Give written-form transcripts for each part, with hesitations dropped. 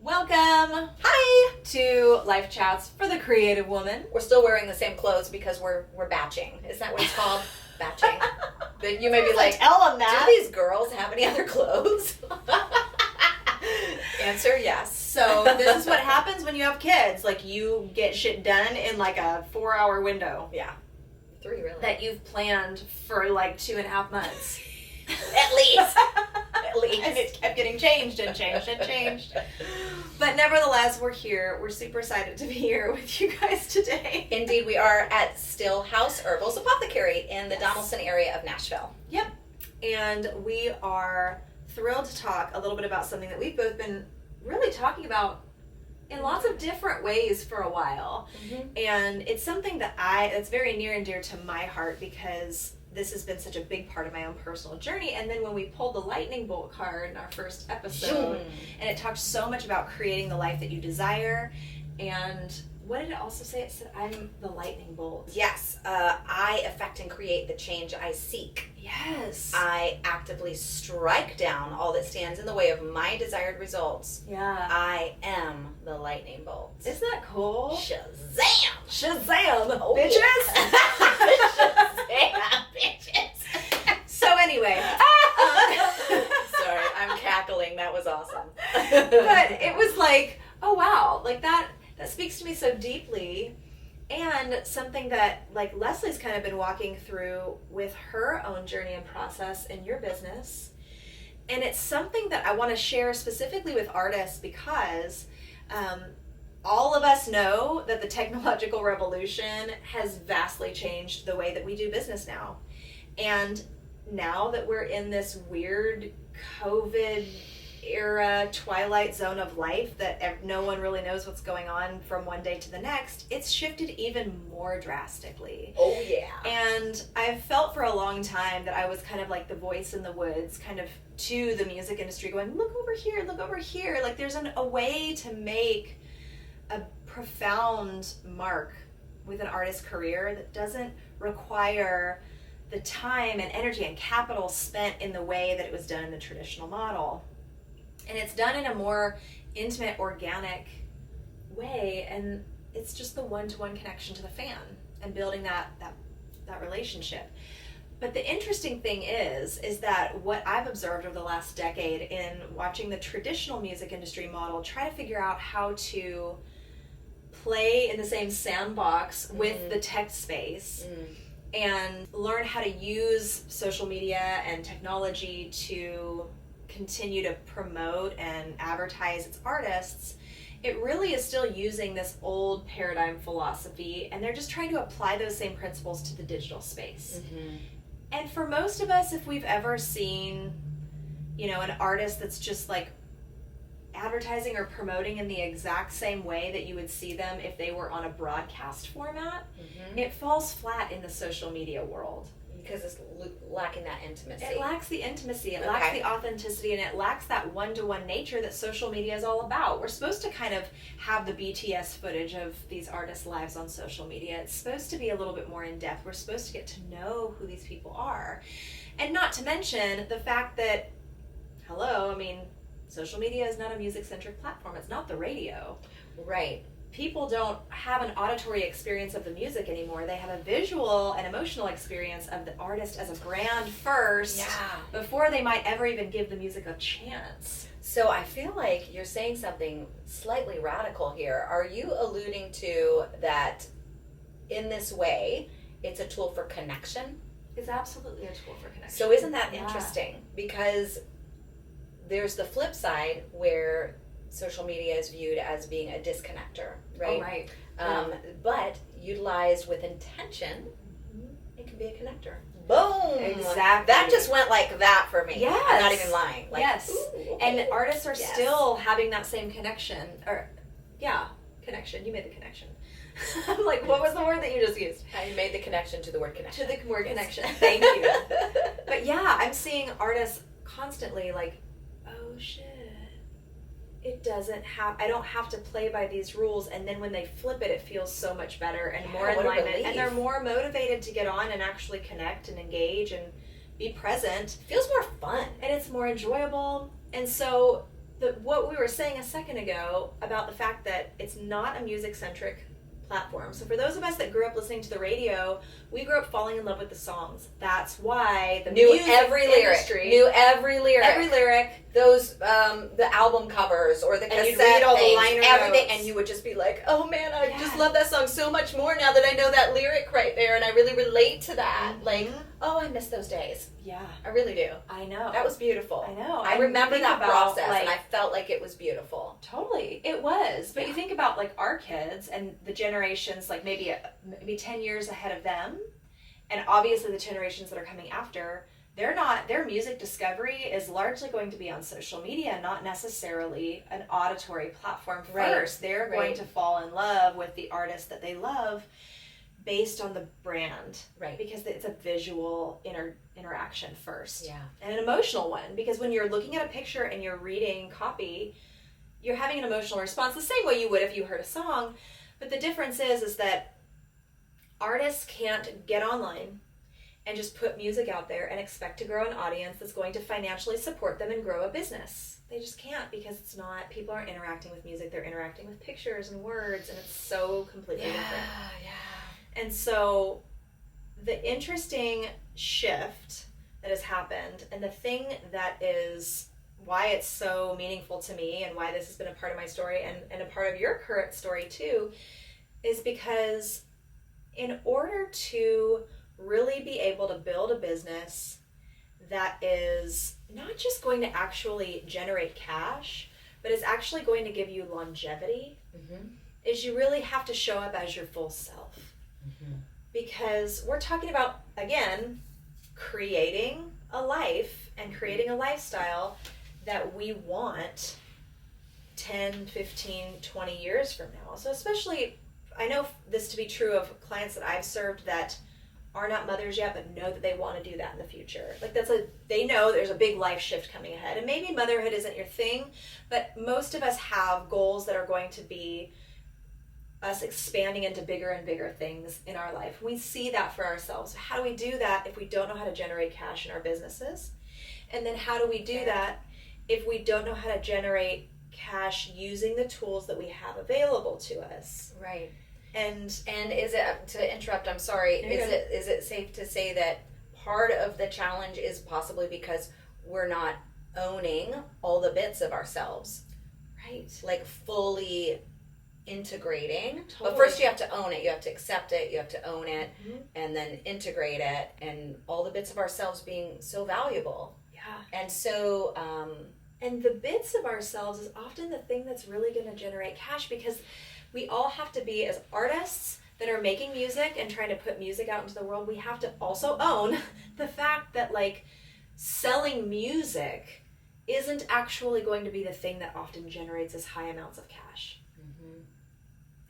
Welcome! Hi! To Life Chats for the Creative Woman. We're still wearing the same clothes because we're batching. Isn't that what it's called? Batching. But you may be like, tell them that. do these girls have any other clothes? Answer, yes. So this is what happens when you have kids. Like, you get shit done in like a 4-hour window. Yeah. 3 really. That you've planned for like 2.5 months. At least. At least. And it kept getting changed and changed and changed. But nevertheless, we're here. We're super excited to be here with you guys today. Indeed, we are at Stillhouse Herbal's Apothecary in the Donaldson area of Nashville. Yep. And we are thrilled to talk a little bit about something that we've both been really talking about in lots of different ways for a while. Mm-hmm. And it's something that's very near and dear to my heart because this has been such a big part of my own personal journey. And then when we pulled the lightning bolt card in our first episode, and it talked so much about creating the life that you desire. And what did it also say? It said, I'm the lightning bolt. Yes. I affect and create the change I seek. Yes. I actively strike down all that stands in the way of my desired results. Yeah. I am the lightning bolt. Isn't that cool? Shazam! Shazam! Oh, bitches! Shazam, bitches! So anyway. Sorry, I'm cackling. That was awesome. But it was like, oh wow, like that speaks to me so deeply. And something that like Leslie's kind of been walking through with her own journey and process in your business. And it's something that I want to share specifically with artists because all of us know that the technological revolution has vastly changed the way that we do business now. And now that we're in this weird COVID era twilight zone of life that no one really knows what's going on from one day to the next, it's shifted even more drastically. Oh yeah. And I've felt for a long time that I was kind of like the voice in the woods, kind of to the music industry going, look over here, look over here. Like there's a way to make a profound mark with an artist's career that doesn't require the time and energy and capital spent in the way that it was done in the traditional model. And it's done in a more intimate, organic way, and it's just the one-to-one connection to the fan and building that relationship. But the interesting thing is that what I've observed over the last decade in watching the traditional music industry model try to figure out how to play in the same sandbox with the tech space and learn how to use social media and technology to continue to promote and advertise its artists, it really is still using this old paradigm philosophy, and they're just trying to apply those same principles to the digital space. Mm-hmm. And for most of us, if we've ever seen, an artist that's just like advertising or promoting in the exact same way that you would see them if they were on a broadcast format, it falls flat in the social media world. Because it's lacking that intimacy. It lacks the intimacy, it lacks the authenticity, and it lacks that one-to-one nature that social media is all about. We're supposed to kind of have the BTS footage of these artists' lives on social media. It's supposed to be a little bit more in-depth. We're supposed to get to know who these people are. And not to mention the fact that, social media is not a music-centric platform. It's not the radio. Right. People don't have an auditory experience of the music anymore. They have a visual and emotional experience of the artist as a brand first, before they might ever even give the music a chance. So I feel like you're saying something slightly radical here. Are you alluding to that in this way, it's a tool for connection? It's absolutely a tool for connection. So isn't that interesting? Because there's the flip side where social media is viewed as being a disconnector, right? Oh, right. But utilized with intention, it can be a connector. Boom! Exactly. That just went like that for me. Yes. I'm not even lying. Like, yes. Ooh, okay. And artists are still having that same connection. Connection. You made the connection. I'm like, what was the word that you just used? I made the connection to the word connection. To the word connection. Thank you. But yeah, I'm seeing artists constantly like, oh shit. I don't have to play by these rules, and then when they flip it, it feels so much better and more in alignment, and they're more motivated to get on and actually connect and engage and be present. It feels more fun. And it's more enjoyable. And so what we were saying a second ago about the fact that it's not a music-centric platform. So for those of us that grew up listening to the radio, we grew up falling in love with the songs. That's why the knew music every industry, lyric, knew every lyric, every lyric. Those the album covers or the cassette And you'd read all the things, liner everything, notes. and you would just be like, "Oh man, I Yeah. just love that song so much more now that I know that lyric right there, and I really relate to that." Mhm. Like, oh, I miss those days. Yeah, I really do. I know. That was beautiful. I know. I remember think that about, process, like, and I felt like it was beautiful. Totally, it was. But Yeah. you think about like our kids and the generations, like maybe 10 years ahead of them, and obviously the generations that are coming after. Their music discovery is largely going to be on social media, not necessarily an auditory platform first. Right. They're going to fall in love with the artist that they love based on the brand. Right. Because it's a visual interaction first. Yeah. And an emotional one. Because when you're looking at a picture and you're reading copy, you're having an emotional response the same way you would if you heard a song. But the difference is that artists can't get online and just put music out there and expect to grow an audience that's going to financially support them and grow a business. They just can't, because it's not, people aren't interacting with music, they're interacting with pictures and words, and it's so completely different. Yeah. And so the interesting shift that has happened, and the thing that is why it's so meaningful to me and why this has been a part of my story and a part of your current story too, is because in order to really be able to build a business that is not just going to actually generate cash, but is actually going to give you longevity, is you really have to show up as your full self. Because we're talking about, again, creating a life and creating a lifestyle that we want 10, 15, 20 years from now. So especially, I know this to be true of clients that I've served that are not mothers yet, but know that they want to do that in the future. Like they know there's a big life shift coming ahead. And maybe motherhood isn't your thing, but most of us have goals that are going to be us expanding into bigger and bigger things in our life. We see that for ourselves. How do we do that if we don't know how to generate cash in our businesses? And then how do we do that if we don't know how to generate cash using the tools that we have available to us? Right. And is it, to interrupt, I'm sorry, is it safe to say that part of the challenge is possibly because we're not owning all the bits of ourselves? Right. Like fully integrating. Totally. But first you have to own it. You have to accept it. You have to own it, and then integrate it, and all the bits of ourselves being so valuable. Yeah. And so and the bits of ourselves is often the thing that's really going to generate cash, because we all have to be, as artists that are making music and trying to put music out into the world, we have to also own the fact that like selling music isn't actually going to be the thing that often generates as high amounts of cash.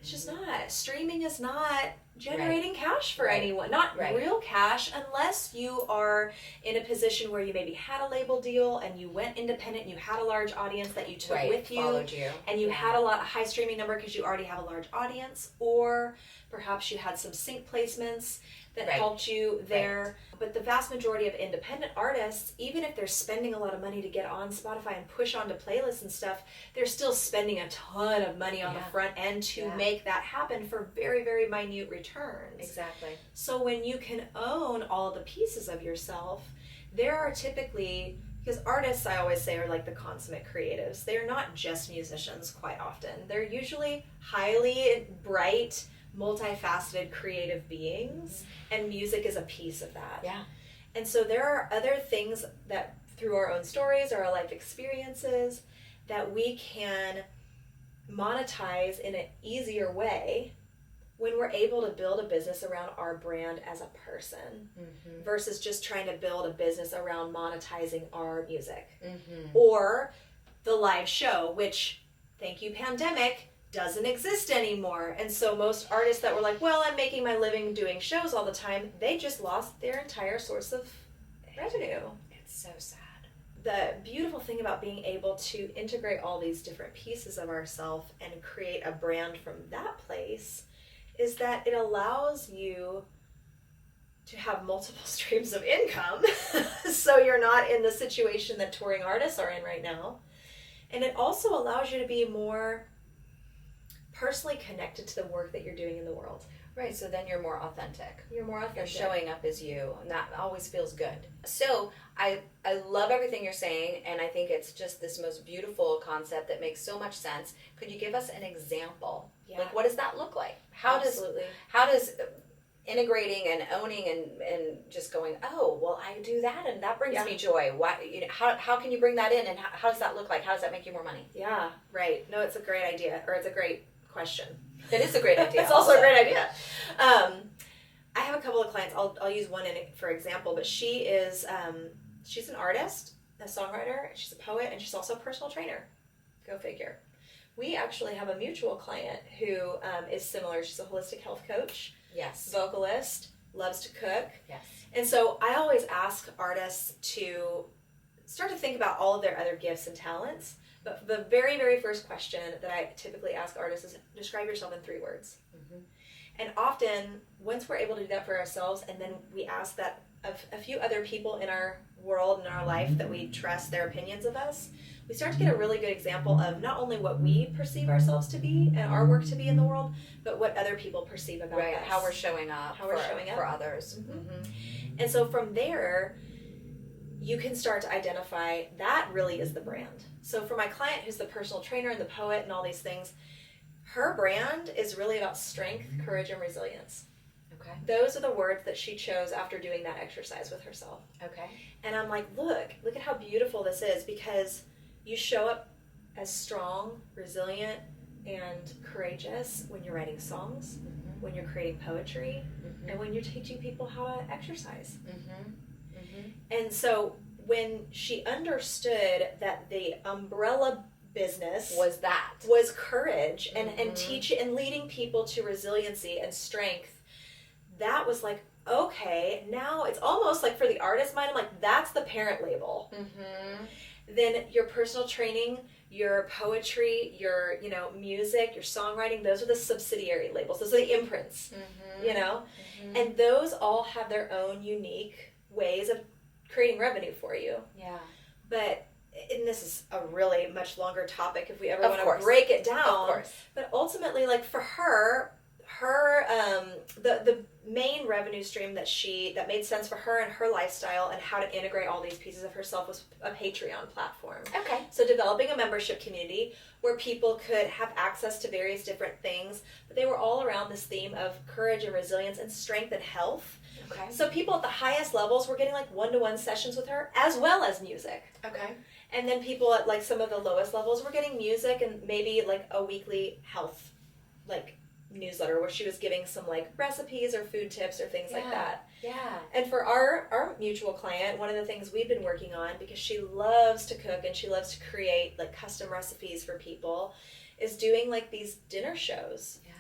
It's just not. Streaming is not generating cash for anyone. Not real cash, unless you are in a position where you maybe had a label deal and you went independent and you had a large audience that you took with you. Followed you. And you had a high streaming number because you already have a large audience, or perhaps you had some sync placements that helped you there. But the vast majority of independent artists, even if they're spending a lot of money to get on Spotify and push onto playlists and stuff, they're still spending a ton of money on the front end to make that happen for very, very minute returns. Exactly. So when you can own all the pieces of yourself, there are typically, because artists, I always say, are like the consummate creatives. They're not just musicians quite often. They're usually highly bright, multifaceted creative beings, and music is a piece of that. Yeah. And so there are other things that through our own stories or our life experiences that we can monetize in an easier way when we're able to build a business around our brand as a person versus just trying to build a business around monetizing our music or the live show, which, thank you pandemic, doesn't exist anymore. And so most artists that were like, well, I'm making my living doing shows all the time, they just lost their entire source of revenue. It's so sad. The beautiful thing about being able to integrate all these different pieces of ourselves and create a brand from that place is that it allows you to have multiple streams of income so you're not in the situation that touring artists are in right now. And it also allows you to be more personally connected to the work that you're doing in the world. Right, so then you're more authentic. You're more authentic. You're showing up as you, and that always feels good. So I love everything you're saying, and I think it's just this most beautiful concept that makes so much sense. Could you give us an example? Yeah. Like, what does that look like? Absolutely. How does integrating and owning and just going, oh, well, I do that, and that brings me joy. Why? How can you bring that in, and how does that look like? How does that make you more money? Yeah, right. No, it's a great idea, or it's a great question. It is a great idea. It's also a great idea. I have a couple of clients. I'll use one for example, but she is she's an artist, a songwriter, she's a poet, and she's also a personal trainer. Go figure. We actually have a mutual client who is similar. She's a holistic health coach. Yes. Vocalist, loves to cook. Yes. And so I always ask artists to start to think about all of their other gifts and talents. But the very, very first question that I typically ask artists is, describe yourself in 3 words. Mm-hmm. And often, once we're able to do that for ourselves, and then we ask that of a few other people in our world and in our life that we trust their opinions of us, we start to get a really good example of not only what we perceive ourselves to be and our work to be in the world, but what other people perceive about us. How we're showing up. For others. Mm-hmm. Mm-hmm. And so from there, you can start to identify that really is the brand. So for my client who's the personal trainer and the poet and all these things, her brand is really about strength, courage, and resilience. Okay. Those are the words that she chose after doing that exercise with herself. Okay. And I'm like, look at how beautiful this is, because you show up as strong, resilient, and courageous when you're writing songs, mm-hmm. when you're creating poetry, mm-hmm. and when you're teaching people how to exercise. Mm-hmm. Mm-hmm. And so when she understood that the umbrella business was courage and, mm-hmm. and teach and leading people to resiliency and strength, that was like, okay, now it's almost like for the artist mind, I'm like, that's the parent label. Mm-hmm. Then your personal training, your poetry, your music, your songwriting, those are the subsidiary labels. Those are the imprints, mm-hmm. Mm-hmm. And those all have their own unique ways of creating revenue for you. Yeah. But, and this is a really much longer topic if we ever want to break it down. Of course. But ultimately, like for her the main revenue stream that made sense for her and her lifestyle and how to integrate all these pieces of herself was a Patreon platform. Okay. So developing a membership community where people could have access to various different things, but they were all around this theme of courage and resilience and strength and health. Okay. So people at the highest levels were getting like 1-to-1 sessions with her as well as music. Okay. And then people at like some of the lowest levels were getting music and maybe like a weekly health like newsletter where she was giving some like recipes or food tips or things like that. Yeah. And for our mutual client, one of the things we've been working on, because she loves to cook and she loves to create like custom recipes for people, is doing like these dinner shows. Yeah.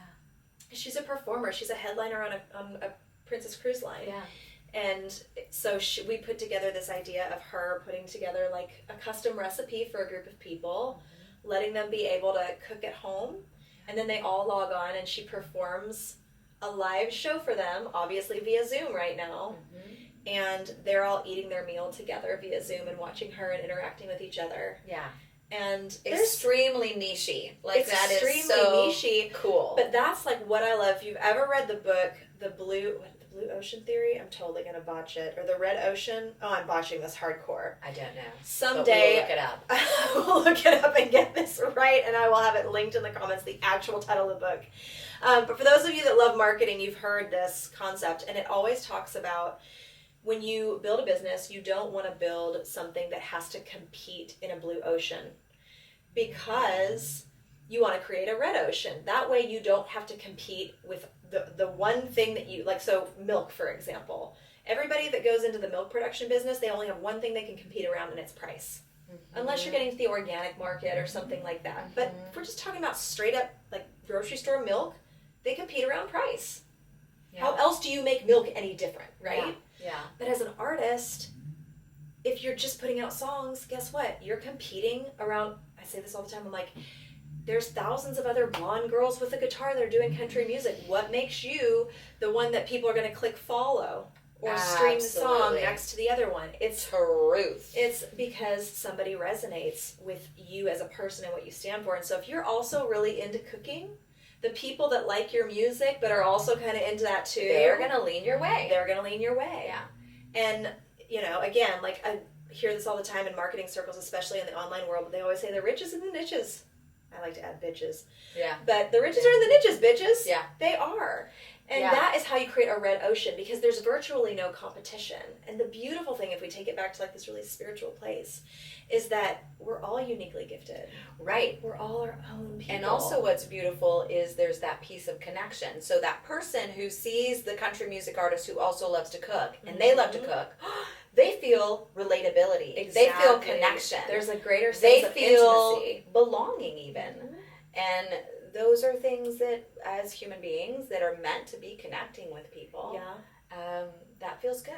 She's a performer. She's a headliner on a Princess Cruise Line. Yeah. And so we put together this idea of her putting together like a custom recipe for a group of people, mm-hmm. letting them be able to cook at home. And then they all log on and she performs a live show for them, obviously via Zoom right now. Mm-hmm. And they're all eating their meal together via Zoom and watching her and interacting with each other. Yeah. And extremely nichey. Like that is extremely so nichey. Cool. But that's like what I love. If you've ever read the book, The Blue Ocean Theory, I'm totally going to botch it. Or The Red Ocean. Oh, I'm botching this hardcore. I don't know. Someday, we'll look it up. I will look it up and get this right, and I will have it linked in the comments, the actual title of the book. But for those of you that love marketing, you've heard this concept, and it always talks about when you build a business, you don't want to build something that has to compete in a blue ocean, because you want to create a red ocean. That way you don't have to compete with the one thing that you like. So milk, for example, everybody that goes into the milk production business, they only have one thing they can compete around, and it's price. Mm-hmm. Unless you're getting to the organic market or something like that. Mm-hmm. But if we're just talking about straight up like grocery store milk, they compete around price. Yeah. How else do you make milk any different, right? Yeah. But as an artist, if you're just putting out songs, guess what? You're competing around, I say this all the time, I'm like, there's thousands of other blonde girls with a guitar that are doing country music. What makes you the one that people are going to click follow or stream the song Absolutely. next to the other one. It's Truth. It's because somebody resonates with you as a person and what you stand for. And so if you're also really into cooking, the people that like your music but are also kind of into that too, They're going to lean your way. They're going to lean your way. Yeah. And, you know, again, like I hear this all the time in marketing circles, especially in the online world, but they always say the riches in the niches. I like to add bitches. Yeah. But the riches are in the niches, bitches. Yeah. They are. And that is how you create a red ocean, because there's virtually no competition. And the beautiful thing, if we take it back to like this really spiritual place, is that we're all uniquely gifted. Right. We're all our own people. And also what's beautiful is there's that piece of connection. So that person who sees the country music artist who also loves to cook, and they love to cook, they feel relatability. Exactly. They feel connection. There's a greater sense of feel intimacy. belonging even. And those are things that, as human beings, that are meant to be connecting with people. Yeah. That feels good.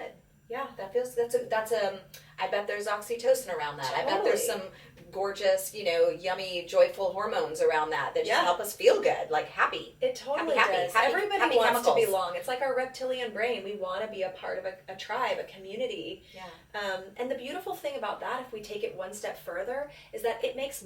Yeah. That's I bet there's oxytocin around that. Totally. I bet there's some gorgeous, yummy, joyful hormones around that just help us feel good, like happy. It totally happy, does. happy, Everybody happy wants chemicals. to belong. It's like our reptilian brain. We want to be a part of a tribe, a community. Yeah. And the beautiful thing about that, if we take it one step further, is that it makes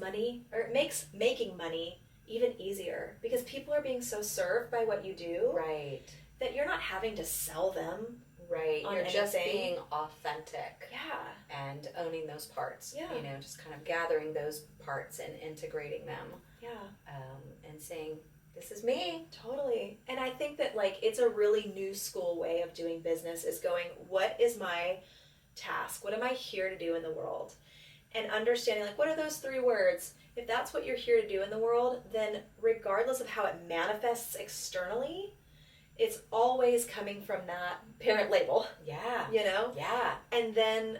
making money even easier, because people are being so served by what you do, Right. that you're not having to sell them. Right. On You're just anything. being authentic. Yeah. And owning those parts. Yeah. Just kind of gathering those parts and integrating them. Yeah. And saying, this is me. Totally. And I think that like it's a really new school way of doing business, is going, what is my task? What am I here to do in the world? And understanding like, what are those 3 words? If that's what you're here to do in the world, then regardless of how it manifests externally, it's always coming from that parent label. Yeah. Yeah. And then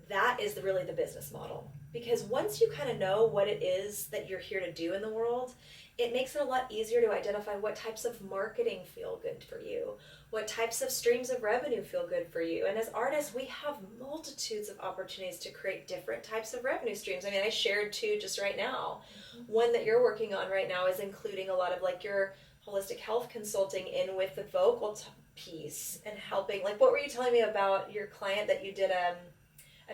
that is really the business model. Because once you kind of know what it is that you're here to do in the world, it makes it a lot easier to identify what types of marketing feel good for you, what types of streams of revenue feel good for you. And as artists, we have multitudes of opportunities to create different types of revenue streams. I mean, I shared 2 just right now. One that you're working on right now is including a lot of like your holistic health consulting in with the vocal piece and helping. Like, what were you telling me about your client that you did a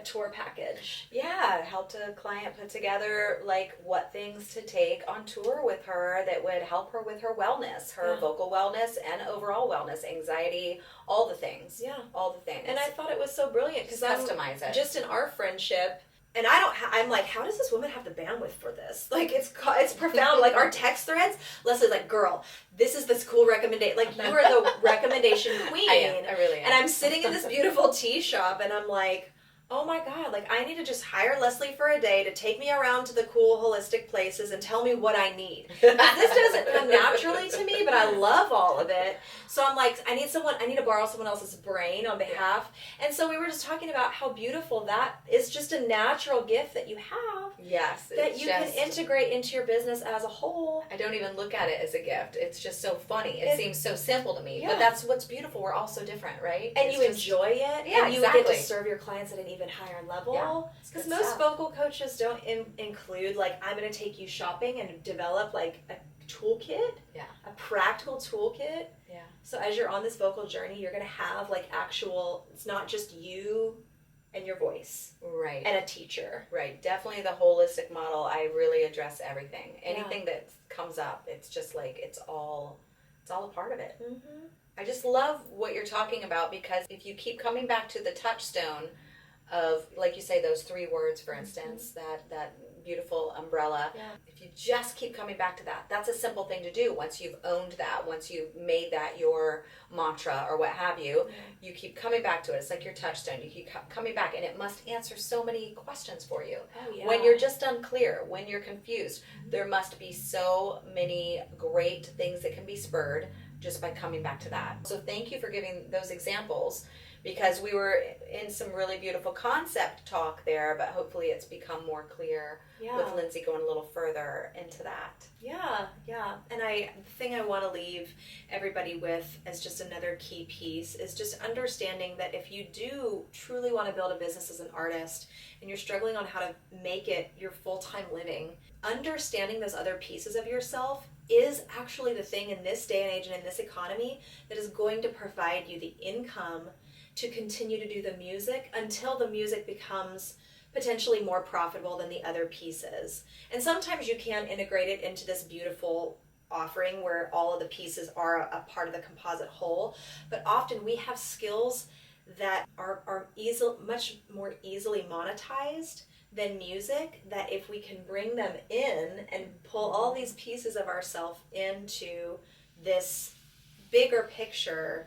tour package? Yeah, helped a client put together like what things to take on tour with her that would help her with her wellness, her vocal wellness and overall wellness, anxiety, all the things. Yeah. All the things. And I thought it was so brilliant because customize it. Just in our friendship, and I'm like, how does this woman have the bandwidth for this? Like, it's profound. Like, our text threads, Leslie's like, girl, this is this cool recommendation. Like, you are the recommendation queen. I really am. And I'm sitting in this beautiful tea shop, and I'm like, oh my God, like I need to just hire Leslie for a day to take me around to the cool holistic places and tell me what I need. This doesn't come naturally to me, but I love all of it. So I'm like, I need to borrow someone else's brain on behalf. And so we were just talking about how beautiful that is, just a natural gift that you have. Yes. That you can integrate into your business as a whole. I don't even look at it as a gift. It's just so funny. It seems so simple to me. Yeah. But that's what's beautiful. We're all so different, right? And you enjoy it. Yeah, and you exactly. get to serve your clients at an even higher level. Because most vocal coaches don't include, like, I'm going to take you shopping and develop, like, a toolkit. Yeah. A practical toolkit. Yeah. So as you're on this vocal journey, you're going to have, like, it's not just you and your voice. Right. And a teacher. Right. Definitely the holistic model. I really address everything. Anything that comes up, it's just like, it's all a part of it. Mm-hmm. I just love what you're talking about, because if you keep coming back to the touchstone of, like you say, those 3 words, for instance, that beautiful umbrella. Yeah. If you just keep coming back to that, that's a simple thing to do. Once you've owned that, once you've made that your mantra or what have you, you keep coming back to it. It's like your touchstone. You keep coming back, and it must answer so many questions for you. Oh, yeah. When you're just unclear, when you're confused, there must be so many great things that can be spurred just by coming back to that. So thank you for giving those examples, because we were in some really beautiful concept talk there, but hopefully it's become more clear with Lindsey going a little further into that. Yeah. And the thing I want to leave everybody with as just another key piece is just understanding that if you do truly want to build a business as an artist and you're struggling on how to make it your full-time living, understanding those other pieces of yourself is actually the thing in this day and age and in this economy that is going to provide you the income to continue to do the music until the music becomes potentially more profitable than the other pieces. And sometimes you can integrate it into this beautiful offering where all of the pieces are a part of the composite whole, but often we have skills that are much more easily monetized than music, that if we can bring them in and pull all these pieces of ourselves into this bigger picture,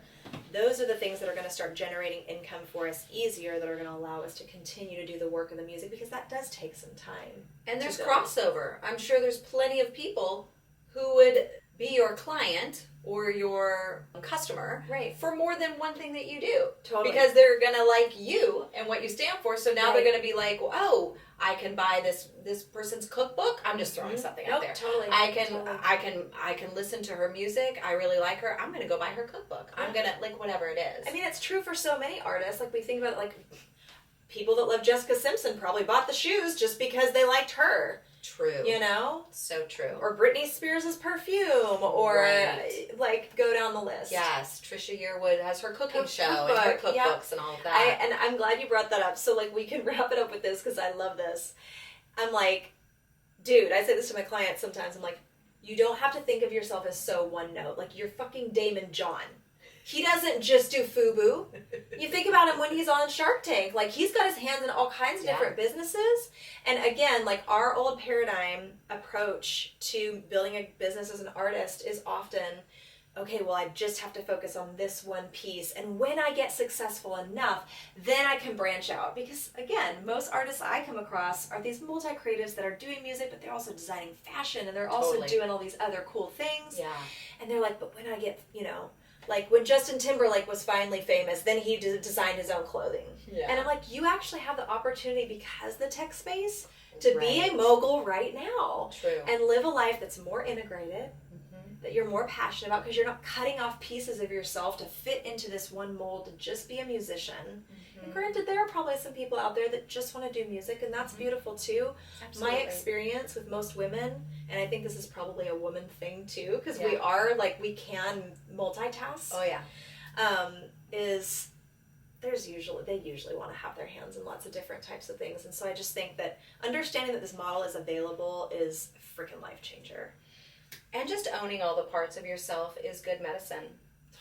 those are the things that are going to start generating income for us easier, that are going to allow us to continue to do the work of the music, because that does take some time. And there's crossover. I'm sure there's plenty of people who would be your client or your customer for more than one thing that you do. Totally. Because they're going to like you and what you stand for. So now they're going to be like, oh, I can buy this person's cookbook. I'm just throwing something out there. Totally. I can listen to her music. I really like her. I'm going to go buy her cookbook. I'm going to, like, whatever it is. I mean, it's true for so many artists. Like, we think about, like, people that love Jessica Simpson probably bought the shoes just because they liked her. True. You know? So true. Or Britney Spears' perfume, or like go down the list. Yes, Trisha Yearwood has her cooking show and her cookbooks and all of that. And I'm glad you brought that up. So like we can wrap it up with this because I love this. I'm like, dude, I say this to my clients sometimes. I'm like, you don't have to think of yourself as so one note. Like you're fucking Damon John. He doesn't just do FUBU. You think about him when he's on Shark Tank. Like, he's got his hands in all kinds of different businesses. And again, like, our old paradigm approach to building a business as an artist is often, okay, well, I just have to focus on this one piece. And when I get successful enough, then I can branch out. Because, again, most artists I come across are these multi-creatives that are doing music, but they're also designing fashion. And they're also doing all these other cool things. Yeah. And they're like, but when I get, like when Justin Timberlake was finally famous, then he designed his own clothing. Yeah. And I'm like, you actually have the opportunity because of the tech space to be a mogul right now. True. And live a life that's more integrated, that you're more passionate about, because you're not cutting off pieces of yourself to fit into this one mold to just be a musician. And granted, there are probably some people out there that just want to do music, and that's beautiful too. Absolutely. My experience with most women, and I think this is probably a woman thing too, because we are, like, we can multitask. Oh yeah. Is they usually want to have their hands in lots of different types of things. And so I just think that understanding that this model is available is a freaking life changer. And just owning all the parts of yourself is good medicine.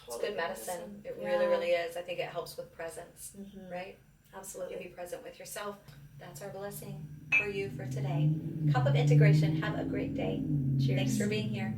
It's good medicine. It really, really is. I think it helps with presence, right? Absolutely. You be present with yourself. That's our blessing for you for today. Cup of Integration. Have a great day. Cheers. Thanks for being here.